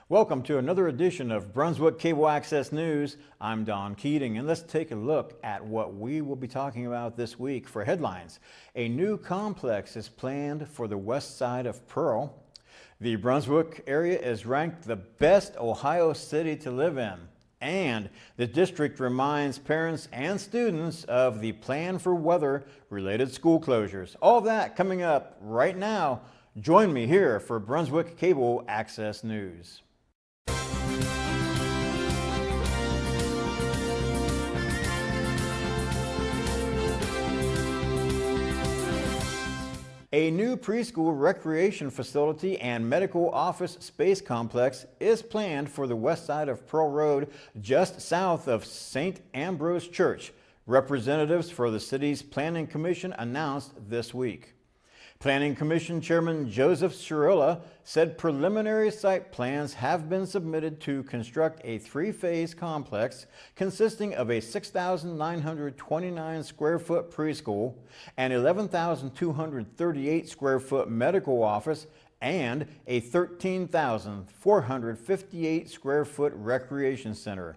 Welcome to another edition of Brunswick Cable Access News. I'm Don Keating, and let's take a look at what we will be talking about this week. For headlines, a new complex is planned for the west side of Pearl. The Brunswick area is ranked the best Ohio city to live in. And the district reminds parents and students of the plan for weather-related school closures. All that coming up right now. Join me here for Brunswick Cable Access News. A new preschool recreation facility and medical office space complex is planned for the west side of Pearl Road, just south of St. Ambrose Church, representatives for the city's Planning Commission announced this week. Planning Commission Chairman Joseph Cirilla said preliminary site plans have been submitted to construct a three-phase complex consisting of a 6,929 square foot preschool, an 11,238 square foot medical office, and a 13,458 square foot recreation center.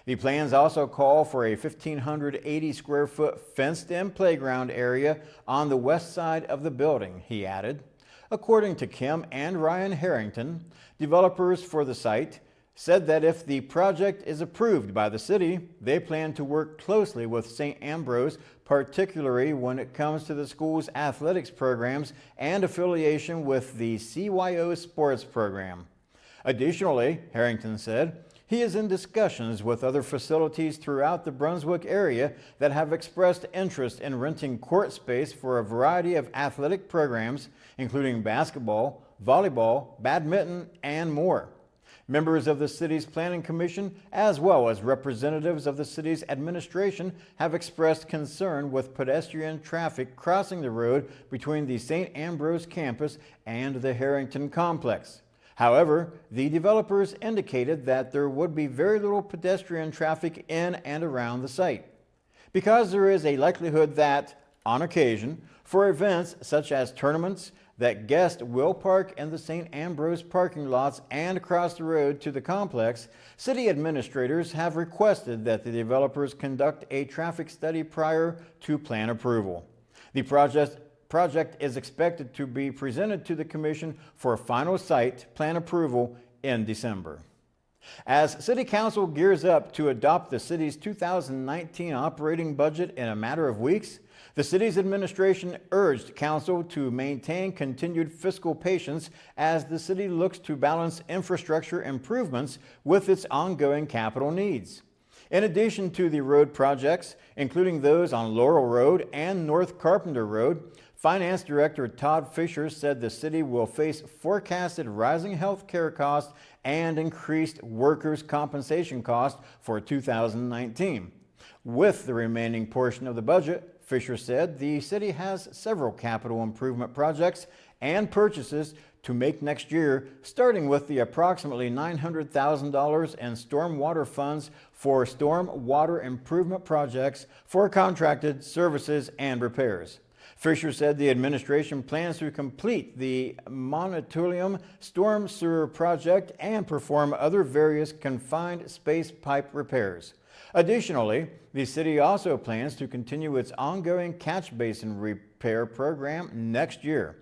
The plans also call for a 1,580 square foot fenced-in playground area on the west side of the building, he added. According to Kim and Ryan Harrington, developers for the site said that if the project is approved by the city, they plan to work closely with St. Ambrose, particularly when it comes to the school's athletics programs and affiliation with the CYO sports program. Additionally, Harrington said, he is in discussions with other facilities throughout the Brunswick area that have expressed interest in renting court space for a variety of athletic programs, including basketball, volleyball, badminton, and more. Members of the city's Planning Commission, as well as representatives of the city's administration, have expressed concern with pedestrian traffic crossing the road between the St. Ambrose campus and the Harrington complex. However, the developers indicated that there would be very little pedestrian traffic in and around the site, because there is a likelihood that, on occasion, for events such as tournaments, that guests will park in the St. Ambrose parking lots and across the road to the complex. City administrators have requested that the developers conduct a traffic study prior to plan approval. The project is expected to be presented to the Commission for final site plan approval in December. As City Council gears up to adopt the city's 2019 operating budget in a matter of weeks, the city's administration urged Council to maintain continued fiscal patience as the city looks to balance infrastructure improvements with its ongoing capital needs. In addition to the road projects, including those on Laurel Road and North Carpenter Road, Finance Director Todd Fisher said the city will face forecasted rising health care costs and increased workers' compensation costs for 2019. With the remaining portion of the budget, Fisher said the city has several capital improvement projects and purchases to make next year, starting with the approximately $900,000 in stormwater funds for storm water improvement projects for contracted services and repairs. Fisher said the administration plans to complete the Monotolium storm sewer project and perform other various confined space pipe repairs. Additionally, the city also plans to continue its ongoing catch basin repair program next year.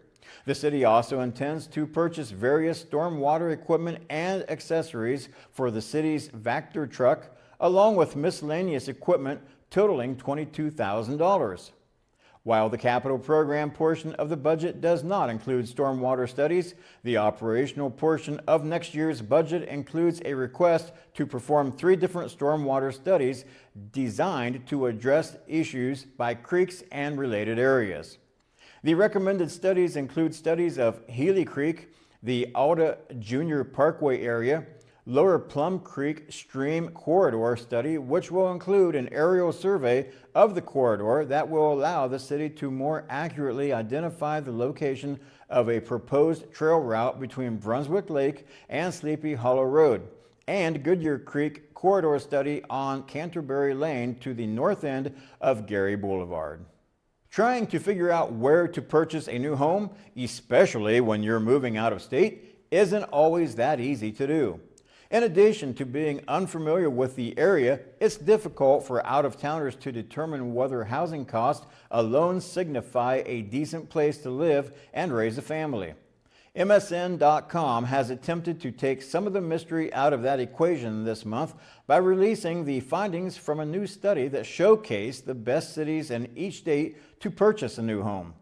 The city also intends to purchase various stormwater equipment and accessories for the city's Vector truck, along with miscellaneous equipment totaling $22,000. While the capital program portion of the budget does not include stormwater studies, the operational portion of next year's budget includes a request to perform 3 different stormwater studies designed to address issues by creeks and related areas. The recommended studies include studies of Healy Creek, the Alda Junior Parkway area, Lower Plum Creek Stream Corridor study, which will include an aerial survey of the corridor that will allow the city to more accurately identify the location of a proposed trail route between Brunswick Lake and Sleepy Hollow Road, and Goodyear Creek Corridor study on Canterbury Lane to the north end of Gary Boulevard. Trying to figure out where to purchase a new home, especially when you're moving out of state? isn't always that easy to do. In addition to being unfamiliar with the area, it's difficult for out-of-towners to determine whether housing costs alone signify a decent place to live and raise a family. MSN.com has attempted to take some of the mystery out of that equation this month by releasing the findings from a new study that showcased the best cities in each state to purchase a new home.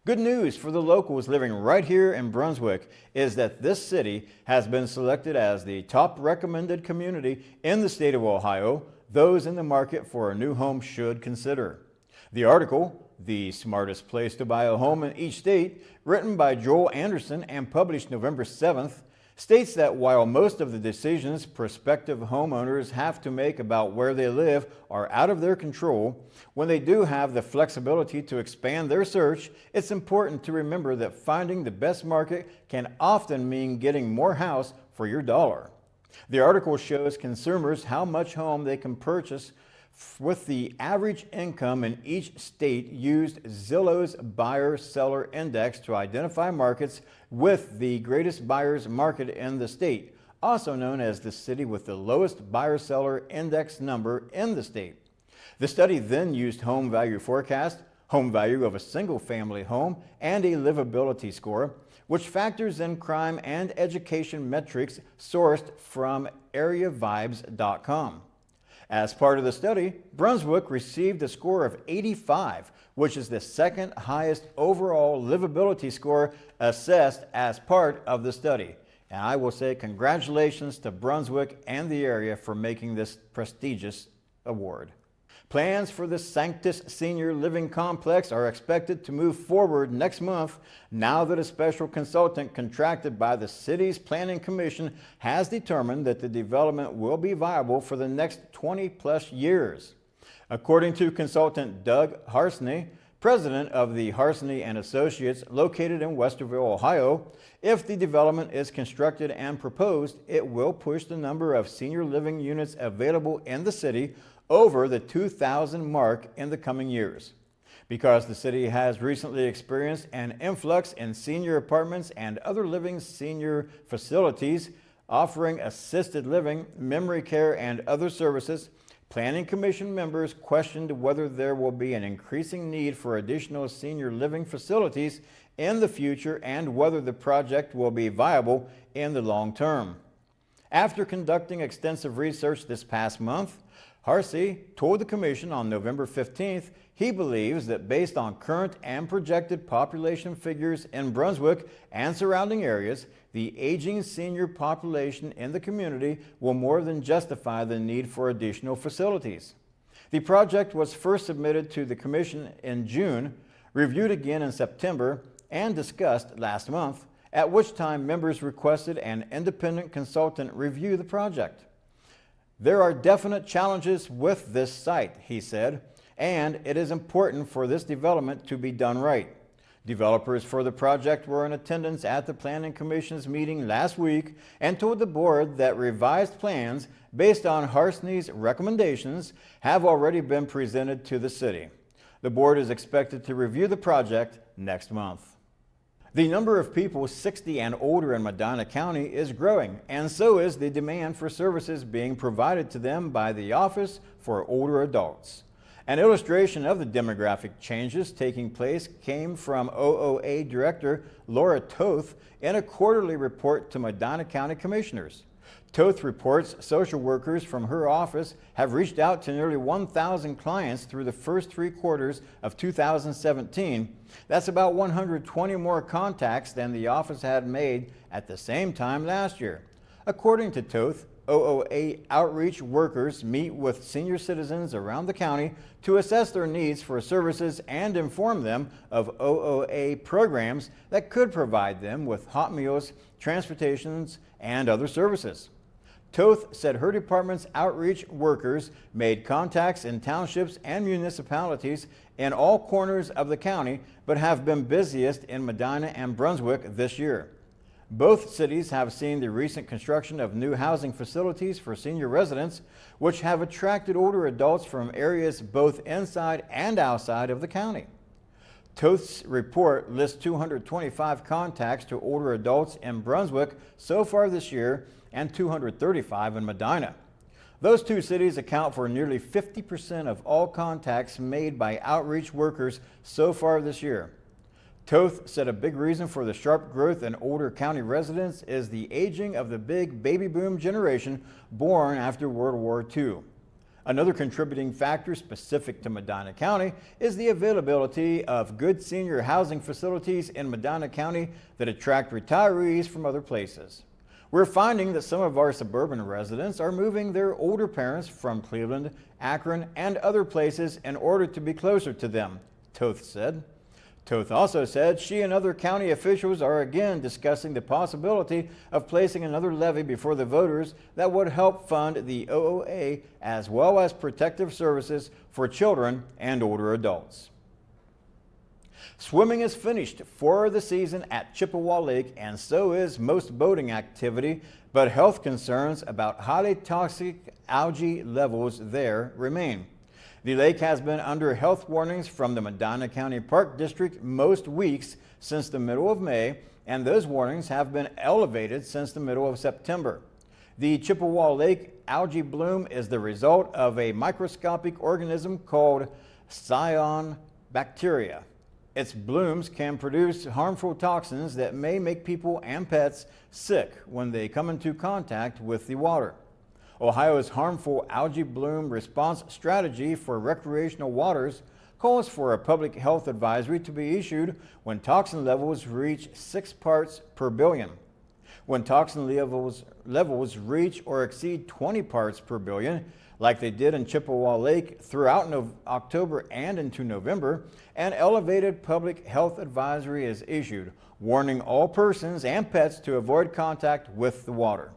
Good news for the locals living right here in Brunswick is that this city has been selected as the top recommended community in the state of Ohio those in the market for a new home should consider. The article, "The Smartest Place to Buy a Home in Each State," written by Joel Anderson and published November 7th, states that while most of the decisions prospective homeowners have to make about where they live are out of their control, when they do have the flexibility to expand their search, it's important to remember that finding the best market can often mean getting more house for your dollar. The article shows consumers how much home they can purchase with the average income in each state, used Zillow's Buyer-Seller Index to identify markets with the greatest buyer's market in the state, also known as the city with the lowest buyer-seller index number in the state. The study then used home value forecast, home value of a single-family home, and a livability score, which factors in crime and education metrics sourced from areavibes.com. As part of the study, Brunswick received a score of 85, which is the second highest overall livability score assessed as part of the study. And I will say congratulations to Brunswick and the area for making this prestigious award. Plans for the Sanctus Senior Living Complex are expected to move forward next month now that a special consultant contracted by the city's Planning Commission has determined that the development will be viable for the next 20-plus years. According to consultant Doug Harsney, president of the Harsney and Associates located in Westerville, Ohio, if the development is constructed and proposed, it will push the number of senior living units available in the city over the 2,000 mark in the coming years. Because the city has recently experienced an influx in senior apartments and other living senior facilities offering assisted living, memory care, and other services, Planning Commission members questioned whether there will be an increasing need for additional senior living facilities in the future and whether the project will be viable in the long term. After conducting extensive research this past month, Harsey told the Commission on November 15th he believes that based on current and projected population figures in Brunswick and surrounding areas, the aging senior population in the community will more than justify the need for additional facilities. The project was first submitted to the Commission in June, reviewed again in September, and discussed last month, at which time members requested an independent consultant review the project. There are definite challenges with this site, he said, and it is important for this development to be done right. Developers for the project were in attendance at the Planning Commission's meeting last week and told the board that revised plans based on Harsney's recommendations have already been presented to the city. The board is expected to review the project next month. The number of people 60 and older in Medina County is growing, and so is the demand for services being provided to them by the Office for Older Adults. An illustration of the demographic changes taking place came from OOA Director Laura Toth in a quarterly report to Medina County Commissioners. Toth reports social workers from her office have reached out to nearly 1,000 clients through the first 3 quarters of 2017. That's about 120 more contacts than the office had made at the same time last year. According to Toth, OOA outreach workers meet with senior citizens around the county to assess their needs for services and inform them of OOA programs that could provide them with hot meals, transportations, and other services. Toth said her department's outreach workers made contacts in townships and municipalities in all corners of the county, but have been busiest in Medina and Brunswick this year. Both cities have seen the recent construction of new housing facilities for senior residents, which have attracted older adults from areas both inside and outside of the county. Toth's report lists 225 contacts to older adults in Brunswick so far this year and 235 in Medina. Those two cities account for nearly 50% of all contacts made by outreach workers so far this year. Toth said a big reason for the sharp growth in older county residents is the aging of the big baby boom generation born after World War II. Another contributing factor specific to Medina County is the availability of good senior housing facilities in Medina County that attract retirees from other places. We're finding that some of our suburban residents are moving their older parents from Cleveland, Akron, and other places in order to be closer to them, Toth said. Toth also said she and other county officials are again discussing the possibility of placing another levy before the voters that would help fund the OOA as well as protective services for children and older adults. Swimming is finished for the season at Chippewa Lake, and so is most boating activity, but health concerns about highly toxic algae levels there remain. The lake has been under health warnings from the Medina County Park District most weeks since the middle of May, and those warnings have been elevated since the middle of September. The Chippewa Lake algae bloom is the result of a microscopic organism called cyanobacteria. Its blooms can produce harmful toxins that may make people and pets sick when they come into contact with the water. Ohio's harmful algae bloom response strategy for recreational waters calls for a public health advisory to be issued when toxin levels reach 6 parts per billion. When toxin levels reach or exceed 20 parts per billion, like they did in Chippewa Lake throughout October and into November, an elevated public health advisory is issued, warning all persons and pets to avoid contact with the water.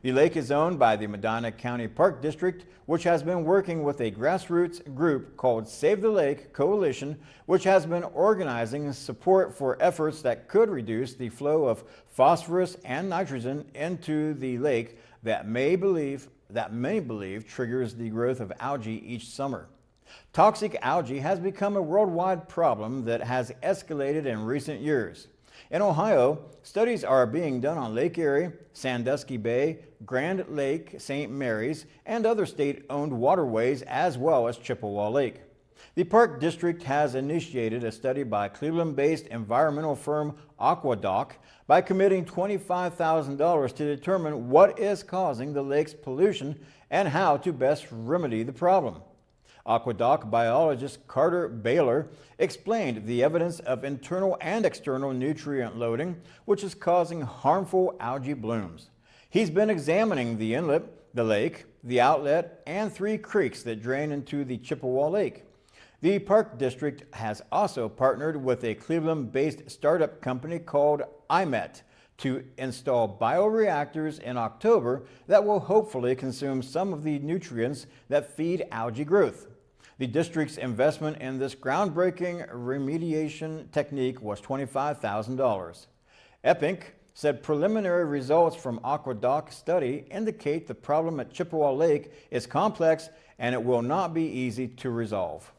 The lake is owned by the Medina County Park District, which has been working with a grassroots group called Save the Lake Coalition, which has been organizing support for efforts that could reduce the flow of phosphorus and nitrogen into the lake that many believe triggers the growth of algae each summer. Toxic algae has become a worldwide problem that has escalated in recent years. In Ohio, studies are being done on Lake Erie, Sandusky Bay, Grand Lake, St. Mary's, and other state-owned waterways, as well as Chippewa Lake. The Park District has initiated a study by Cleveland-based environmental firm Aqueduct by committing $25,000 to determine what is causing the lake's pollution and how to best remedy the problem. Aqueduct biologist Carter Baylor explained the evidence of internal and external nutrient loading, which is causing harmful algae blooms. He's been examining the inlet, the lake, the outlet, and 3 creeks that drain into the Chippewa Lake. The Park District has also partnered with a Cleveland-based startup company called IMET to install bioreactors in October that will hopefully consume some of the nutrients that feed algae growth. The district's investment in this groundbreaking remediation technique was $25,000. Epink said preliminary results from Aqueduct study indicate the problem at Chippewa Lake is complex and it will not be easy to resolve.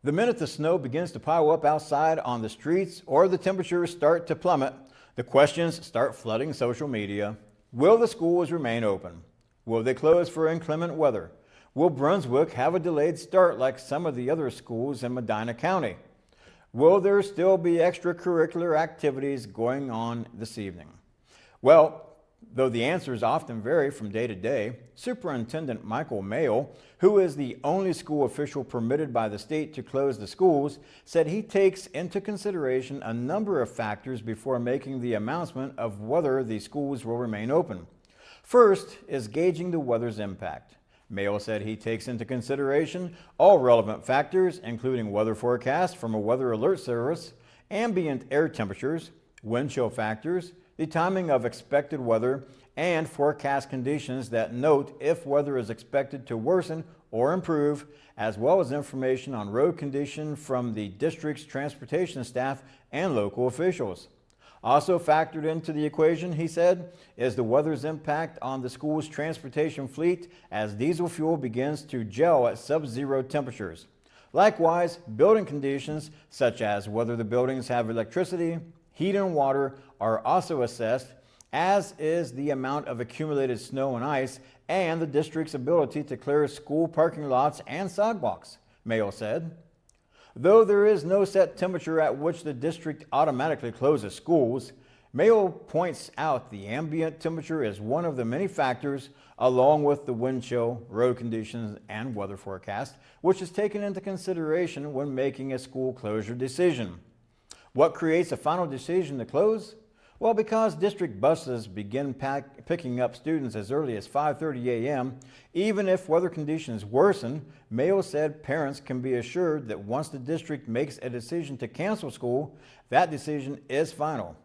The minute the snow begins to pile up outside on the streets or the temperatures start to plummet, the questions start flooding social media. Will the schools remain open? Will they close for inclement weather? Will Brunswick have a delayed start like some of the other schools in Medina County? Will there still be extracurricular activities going on this evening? Well, though the answers often vary from day to day, Superintendent Michael Mayle, who is the only school official permitted by the state to close the schools, said he takes into consideration a number of factors before making the announcement of whether the schools will remain open. First is gauging the weather's impact. Mayle said he takes into consideration all relevant factors, including weather forecasts from a weather alert service, ambient air temperatures, wind chill factors, the timing of expected weather, and forecast conditions that note if weather is expected to worsen or improve, as well as information on road condition from the district's transportation staff and local officials. Also factored into the equation, he said, is the weather's impact on the school's transportation fleet as diesel fuel begins to gel at sub-zero temperatures. Likewise, building conditions such as whether the buildings have electricity, heat and water are also assessed, as is the amount of accumulated snow and ice and the district's ability to clear school parking lots and sidewalks, Mayo said. Though there is no set temperature at which the district automatically closes schools, Mayo points out the ambient temperature is one of the many factors, along with the wind chill, road conditions, and weather forecast, which is taken into consideration when making a school closure decision. What creates a final decision to close? Well, because district buses begin picking up students as early as 5:30 a.m., even if weather conditions worsen, Mayo said parents can be assured that once the district makes a decision to cancel school, that decision is final.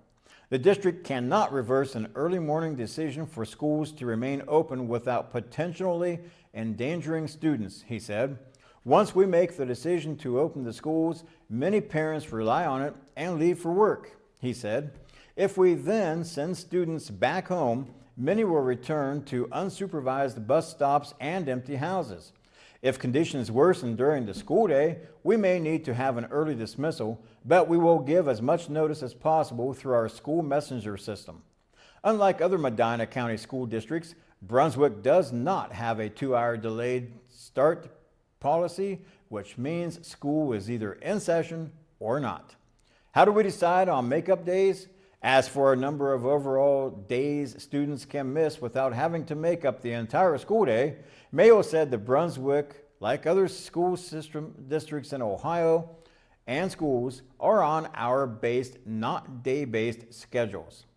The district cannot reverse an early morning decision for schools to remain open without potentially endangering students, he said. Once we make the decision to open the schools, many parents rely on it and leave for work, he said. If we then send students back home, many will return to unsupervised bus stops and empty houses. If conditions worsen during the school day, we may need to have an early dismissal, but we will give as much notice as possible through our school messenger system. Unlike other Medina County school districts, Brunswick does not have a 2-hour delayed start policy, which means school is either in session or not. How do we decide on makeup days? As for a number of overall days students can miss without having to make up the entire school day, Mayo said that Brunswick, like other school system districts in Ohio and schools, are on hour-based, not day-based schedules.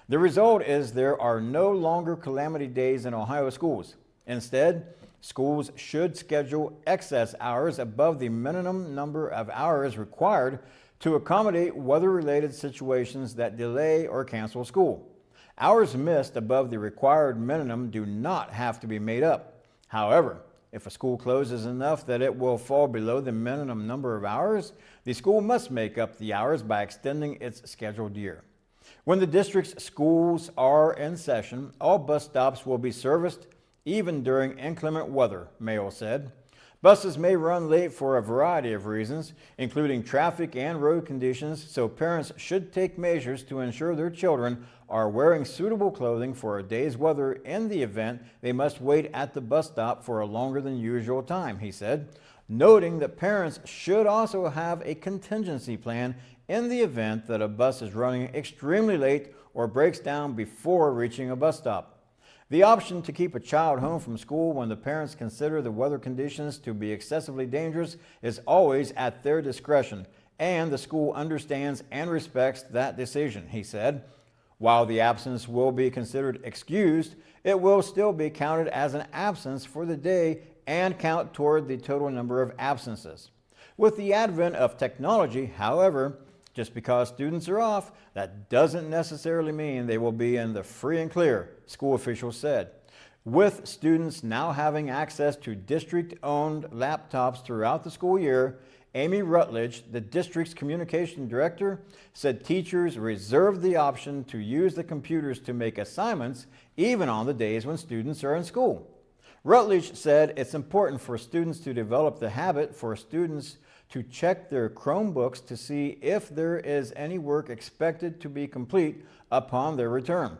The result is there are no longer calamity days in Ohio schools. Instead, schools should schedule excess hours above the minimum number of hours required to accommodate weather-related situations that delay or cancel school. Hours missed above the required minimum do not have to be made up. However, if a school closes enough that it will fall below the minimum number of hours, the school must make up the hours by extending its scheduled year. When the district's schools are in session, all bus stops will be serviced, even during inclement weather, Mayo said. Buses may run late for a variety of reasons, including traffic and road conditions, so parents should take measures to ensure their children are wearing suitable clothing for a day's weather in the event they must wait at the bus stop for a longer than usual time, he said, noting that parents should also have a contingency plan in the event that a bus is running extremely late or breaks down before reaching a bus stop. The option to keep a child home from school when the parents consider the weather conditions to be excessively dangerous is always at their discretion, and the school understands and respects that decision, he said. While the absence will be considered excused, it will still be counted as an absence for the day and count toward the total number of absences. With the advent of technology, however, just because students are off, that doesn't necessarily mean they will be in the free and clear, school officials said. With students now having access to district-owned laptops throughout the school year, Amy Rutledge, the district's communication director, said teachers reserve the option to use the computers to make assignments even on the days when students are in school. Rutledge said it's important for students to develop the habit for students to check their Chromebooks to see if there is any work expected to be complete upon their return.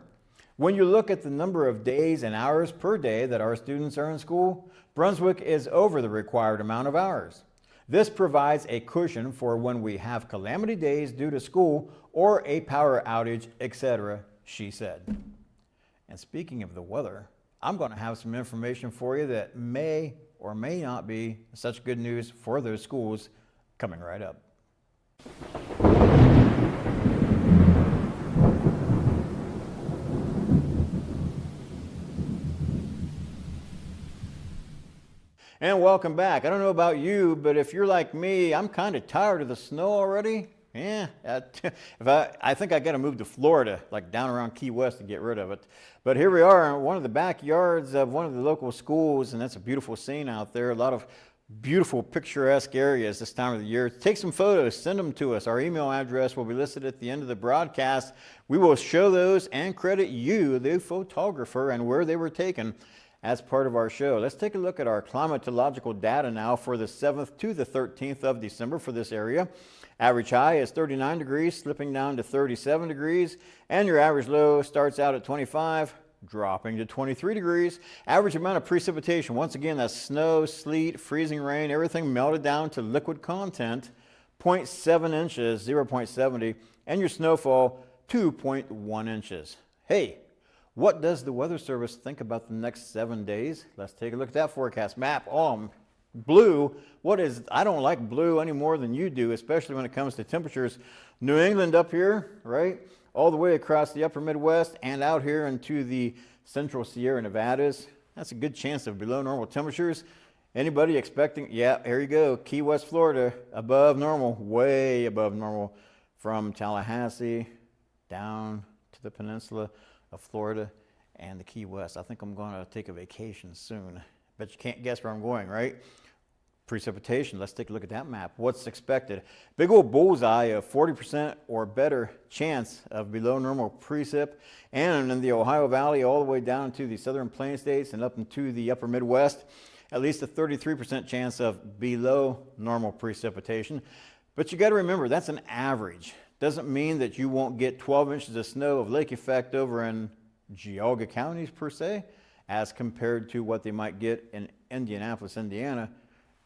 When you look at the number of days and hours per day that our students are in school, Brunswick is over the required amount of hours. This provides a cushion for when we have calamity days due to school or a power outage, etc., she said. And speaking of the weather, I'm going to have some information for you that may or may not be such good news for those schools coming right up. And welcome back. I don't know about you, but if you're like me, I'm kind of tired of the snow already. Yeah, I think I got to move to Florida, like down around Key West, to get rid of it. But here we are in one of the backyards of one of the local schools, and that's a beautiful scene out there. A lot of beautiful picturesque areas this time of the year. Take some photos, send them to us. Our email address will be listed at the end of the broadcast. We will show those and credit you, the photographer, and where they were taken. as part of our show. Let's take a look at our climatological data now for the 7th to the 13th of December for this area. Average high is 39 degrees, slipping down to 37 degrees, and your average low starts out at 25, dropping to 23 degrees. Average amount of precipitation, once again, that's snow, sleet, freezing rain, everything melted down to liquid content, 0.7 inches, 0.70, and your snowfall, 2.1 inches. Hey, what does the Weather Service think about the next 7 days? Let's take a look at that forecast map. Blue, I don't like blue any more than you do, especially when it comes to temperatures. New England up here, right? All the way across the upper Midwest and out here into the central Sierra Nevadas. That's a good chance of below normal temperatures. Anybody expecting, yeah, here you go, Key West, Florida, above normal, way above normal from Tallahassee down to the peninsula of Florida and the Key West. I think I'm going to take a vacation soon. Bet you can't guess where I'm going, right? Precipitation, let's take a look at that map. What's expected? Big old bullseye of 40% or better chance of below normal precip, and in the Ohio Valley all the way down to the southern plain states and up into the upper Midwest, at least a 33% chance of below normal precipitation. But you got to remember, that's an average. Doesn't mean that you won't get 12 inches of snow of lake effect over in Geauga counties per se, as compared to what they might get in Indianapolis, Indiana,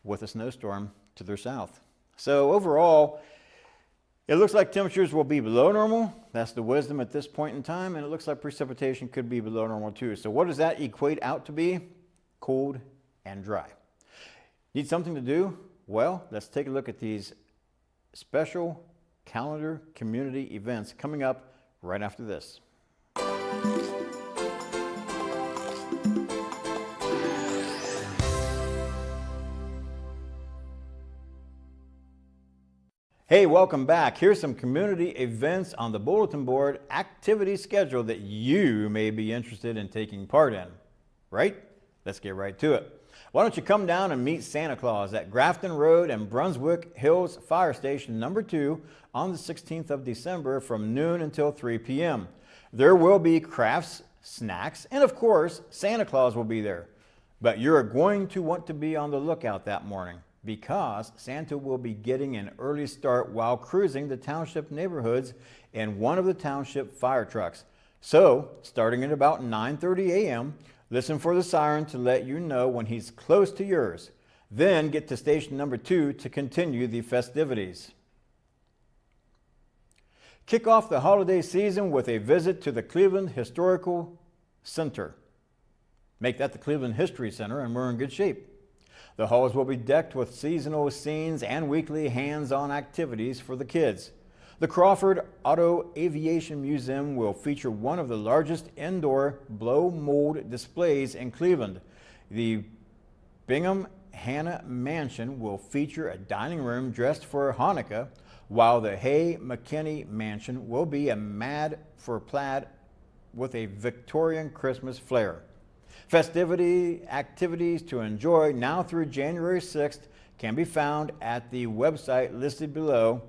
with a snowstorm to their south. So overall, it looks like temperatures will be below normal. That's the wisdom at this point in time, and it looks like precipitation could be below normal too. So what does that equate out to be? Cold and dry. Need something to do? Well, let's take a look at these special calendar community events coming up right after this. Hey, welcome back. Here's some community events on the bulletin board activity schedule that you may be interested in taking part in. Right? Let's get right to it. Why don't you come down and meet Santa Claus at Grafton Road and Brunswick Hills Fire Station number 2 on the 16th of December from noon until 3 p.m. There will be crafts, snacks, and of course, Santa Claus will be there. But you're going to want to be on the lookout that morning, because Santa will be getting an early start while cruising the township neighborhoods in one of the township fire trucks. So, starting at about 9:30 a.m., listen for the siren to let you know when he's close to yours. Then get to station number 2 to continue the festivities. Kick off the holiday season with a visit to the Cleveland Historical Center. Make that the Cleveland History Center and we're in good shape. The halls will be decked with seasonal scenes and weekly hands-on activities for the kids. The Crawford Auto Aviation Museum will feature one of the largest indoor blow mold displays in Cleveland. The Bingham Hanna Mansion will feature a dining room dressed for Hanukkah, while the Hay McKinney Mansion will be a mad for plaid with a Victorian Christmas flair. Festivity activities to enjoy now through January 6th can be found at the website listed below,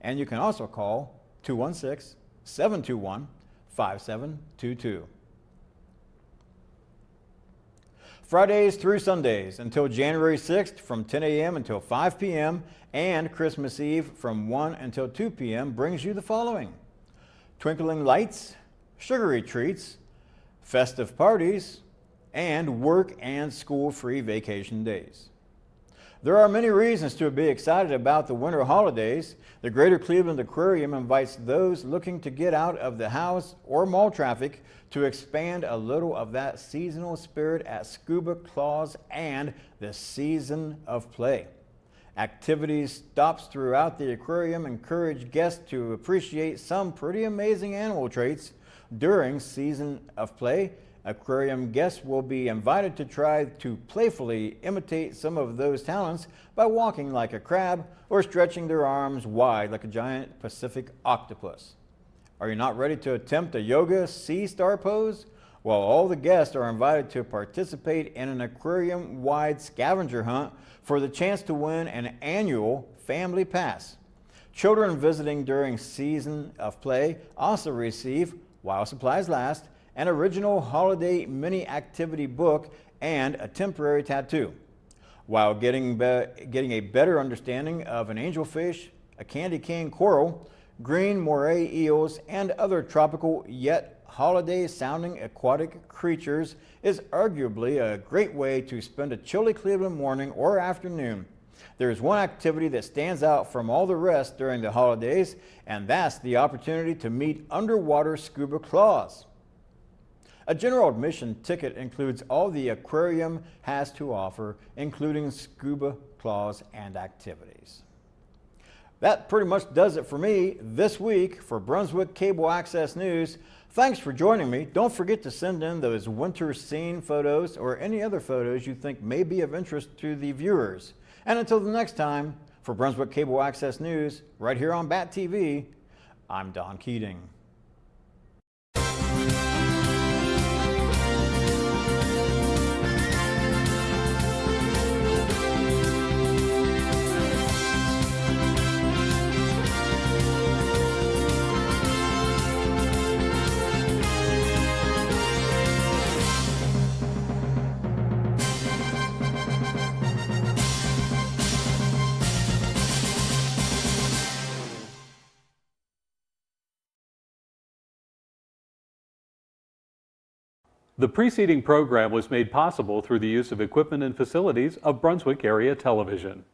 and you can also call 216-721-5722. Fridays through Sundays until January 6th from 10 a.m. until 5 p.m. and Christmas Eve from 1 until 2 p.m. brings you the following: twinkling lights, sugary treats, festive parties, and work and school-free vacation days. There are many reasons to be excited about the winter holidays. The Greater Cleveland Aquarium invites those looking to get out of the house or mall traffic to expand a little of that seasonal spirit at Scuba Claws and the Season of Play. Activities stops throughout the aquarium encourage guests to appreciate some pretty amazing animal traits. During Season of Play, aquarium guests will be invited to try to playfully imitate some of those talents by walking like a crab or stretching their arms wide like a giant Pacific octopus. Are you not ready to attempt a yoga sea star pose? Well, all the guests are invited to participate in an aquarium-wide scavenger hunt for the chance to win an annual family pass. Children visiting during Season of Play also receive, while supplies last, an original holiday mini activity book, and a temporary tattoo. While getting a better understanding of an angelfish, a candy cane coral, green moray eels, and other tropical yet holiday-sounding aquatic creatures is arguably a great way to spend a chilly Cleveland morning or afternoon. There's one activity that stands out from all the rest during the holidays, and that's the opportunity to meet underwater scuba claws. A general admission ticket includes all the aquarium has to offer, including scuba claws and activities. That pretty much does it for me this week for Brunswick Cable Access News. Thanks for joining me. Don't forget to send in those winter scene photos or any other photos you think may be of interest to the viewers. And until the next time, for Brunswick Cable Access News, right here on BAT TV, I'm Don Keating. The preceding program was made possible through the use of equipment and facilities of Brunswick Area Television.